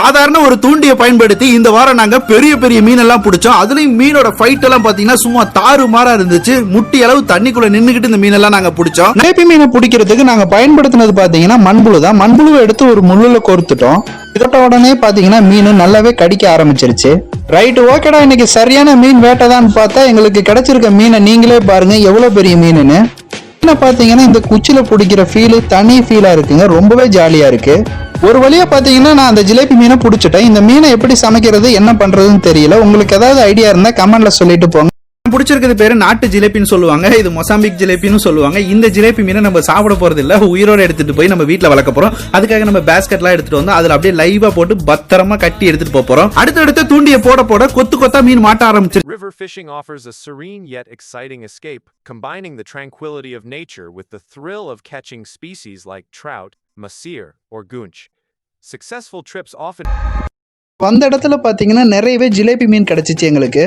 சாதாரண ஒரு தூண்டியை பயன்படுத்தி இந்த வாரம் நாங்க பெரிய பெரிய மீன் எல்லாம் பிடிச்சோம். அதுலயும் மீனோட ஃபைட் எல்லாம் பாத்தீங்கன்னா சும்மா தாறுமாறா இருந்துச்சு. முட்டி அளவு தண்ணிக்குள்ள நின்னுகிட்டு இந்த மீன் எல்லாம் நாங்க பிடிச்சோம். ஜிலேபி மீனை பிடிக்கிறதுக்கு நாங்க பயன்படுத்தினது பாத்தீங்கன்னா மண்புழு தான். மண்புழுவை எடுத்து ஒரு முள்ளுல கோர்த்துட்டோம். இதோட உடனே பாத்தீங்கன்னா மீன் நல்லாவே கடிக்க ஆரம்பிச்சிருச்சு. ரைட், ஓகேடா, இன்னைக்கு சரியான மீன் வேட்டைதான் பார்த்தா எங்களுக்கு கிடைச்சிருக்க மீனை நீங்களே பாருங்க எவ்வளவு பெரிய மீனுன்னு. பாத்தீங்கன்னா இந்த குச்சில பிடிக்கிற ஃபீல் தனி ஃபீலா இருக்குங்க. ரொம்பவே ஜாலியா இருக்கு. ஒரு வழியா பாத்தீங்கன்னா நான் அந்த ஜிலேபி மீனை பிடிச்சிட்டேன். இந்த மீனை எப்படி சமைக்கிறது என்ன பண்றதுன்னு தெரியல. உங்களுக்கு ஏதாவது ஐடியா இருந்தா கமெண்ட்ல சொல்லிட்டு போங்க. பிடிச்சிருக்கிறது பேரு நாட்டு ஜிலேபின்னு சொல்லுவாங்க. இது மொசாம்பிக் ஜிலேபின்னு சொல்லுவாங்க. இந்த ஜிலேபி மீனை நம்ம சாப்பிட போறது இல்ல, உயிரோட எடுத்துட்டு போய் நம்ம வீட்டுல வளர்க்க போறோம். அதுக்காக நம்ம பேஸ்கெட் எல்லாம் எடுத்துட்டு வந்து அதுல அப்படியே லைவா போட்டு பத்திரமா கட்டி எடுத்துட்டு போறோம். அடுத்தடுத்து தூண்டிய போட போட கொத்து கொத்தா மீன் மாட்ட ஆரம்பிச்சு. River fishing offers a serene yet exciting escape, combining the tranquility of nature with the thrill of catching species like trout, mahseer, or goonch. Successful trips often வந்த இடத்துல பாத்தீங்கன்னா நிறையவே ஜிலேபி மீன் கிடைச்சிச்சு எங்களுக்கு.